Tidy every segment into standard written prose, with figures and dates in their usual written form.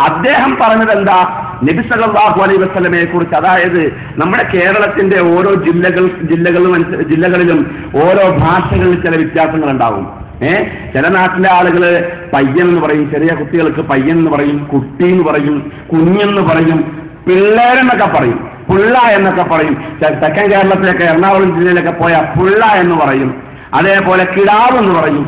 അദ്ദേഹം പറഞ്ഞത് എന്താ? നബി സല്ലല്ലാഹു അലൈഹി വസല്ലമയെ കുറിച്ച്, അതായത് നമ്മുടെ കേരളത്തിന്റെ ഓരോ ജില്ലകളിലും ഓരോ ഭാഷകളിൽ ചില വ്യത്യാസങ്ങൾ ഉണ്ടാവും. ചില നാട്ടിലെ ആളുകൾ പയ്യൻ എന്ന് പറയും, ചെറിയ കുട്ടികൾക്ക് പയ്യൻ എന്ന് പറയും, കുട്ടി എന്ന് പറയും, കുഞ്ഞെന്ന് പറയും, പിള്ളേരെന്നൊക്കെ പറയും, പുള്ള എന്നൊക്കെ പറയും. തെക്കൻ കേരളത്തിലൊക്കെ എറണാകുളം ജില്ലയിലൊക്കെ പോയാൽ പുള്ള എന്ന് പറയും. അതേപോലെ കിടാവ് എന്ന് പറയും.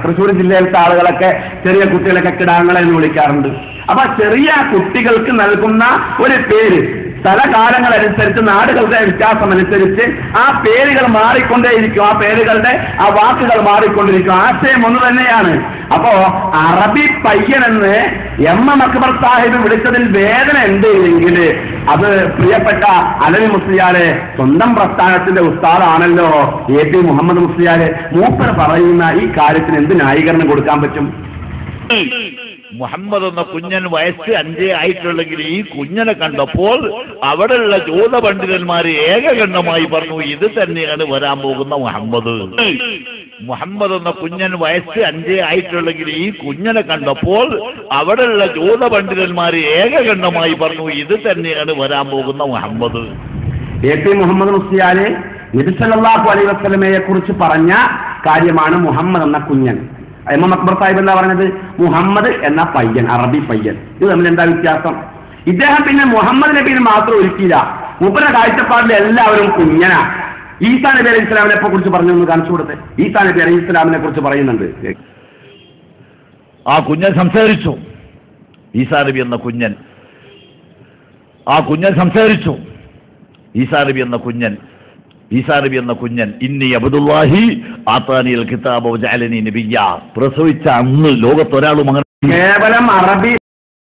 തൃശ്ശൂർ ജില്ലയിലത്തെ ആളുകളൊക്കെ ചെറിയ കുട്ടികളൊക്കെ കിടാങ്ങളെ എന്ന് വിളിക്കാറുണ്ട്. അപ്പൊ ചെറിയ കുട്ടികൾക്ക് നൽകുന്ന ഒരു പേര് സ്ഥലകാലങ്ങളനുസരിച്ച്, നാടുകളുടെ വ്യത്യാസം അനുസരിച്ച് ആ പേരുകൾ മാറിക്കൊണ്ടേയിരിക്കും, ആ പേരുകളുടെ ആ വാക്കുകൾ മാറിക്കൊണ്ടിരിക്കും. ആശയം ഒന്ന് തന്നെയാണ്. അപ്പോ അറബി പയ്യനെന്ന് എം എം അക്ബർ സാഹിബ് വിളിച്ചതിൽ വേദന ഉണ്ട് എങ്കിൽ അത് പ്രിയപ്പെട്ട അലവി മുസ്ലിയാരെ സ്വന്തം പ്രസ്ഥാനത്തിന്റെ ഉസ്താദാണല്ലോ എ പി മുഹമ്മദ് മുസ്ലിയാരെ, മൂപ്പർ പറയുന്ന ഈ കാര്യത്തിന് എന്ത് ന്യായീകരണം കൊടുക്കാൻ പറ്റും? മുഹമ്മദ് എന്ന കുഞ്ഞൻ വയസ്സ് 5 ആയിട്ടുള്ളെങ്കിൽ ഈ കുഞ്ഞനെ കണ്ടപ്പോൾ അവിടെയുള്ള ജൂത പണ്ഡിതന്മാർ ഏകകണ്ഠമായി പറഞ്ഞു, ഇത് തന്നെയാണ് വരാൻ പോകുന്ന മുഹമ്മദ്. മുഹമ്മദ് എന്ന കുഞ്ഞൻ വയസ്സ് 5 ആയിട്ടുള്ളെങ്കിൽ ഈ കുഞ്ഞനെ കണ്ടപ്പോൾ അവിടെയുള്ള ജൂത പണ്ഡിതന്മാർ ഏകകണ്ഠമായി പറഞ്ഞു, ഇത് തന്നെയാണ് വരാൻ പോകുന്ന മുഹമ്മദ്. എ പി മുഹമ്മദ് മുസ്ലിയാരെ നബി സല്ലല്ലാഹു അലൈഹി വസല്ലമയെ കുറിച്ച് പറഞ്ഞ കാര്യമാണ് മുഹമ്മദ് എന്ന കുഞ്ഞൻ. എം എം അക്ബർ സാഹിബ് എന്താ പറഞ്ഞത്? മുഹമ്മദ് എന്ന പയ്യൻ, അറബി പയ്യൻ. ഇത് തമ്മിൽ എന്താ വ്യത്യാസം? ഇദ്ദേഹം പിന്നെ മുഹമ്മദ് നബീനെ മാത്രം ഒരുക്കിയില്ല, മൂപ്പരുടെ കാഴ്ചപ്പാടിൽ എല്ലാവരും കുഞ്ഞനാ. ഈസാ നബി അലൈഹി ഇസ്ലാമിനെ കുറിച്ച് പറഞ്ഞു എന്ന് കാണിച്ചു കൊടുത്തേ. ഈസാ നബി അലൈഹി ഇസ്ലാമിനെ കുറിച്ച് പറയുന്നുണ്ട്. ആ കുഞ്ഞൻ സംസാരിച്ചു. ഈസാ നബി എന്ന കുഞ്ഞൻ, ആ കുഞ്ഞൻ സംസാരിച്ചു. ഈസാ നബി എന്ന കുഞ്ഞൻ, ഈസാ നബി എന്ന കുഞ്ഞൻ ഇന്നി അബ്ദുല്ലാഹി ആതാനിൽ കിതാബ വജഅലനി നബിയ്യ, പ്രസവിച്ച അന്ന് ലോകത്തൊരാളും അങ്ങനെ കേവലം അറബി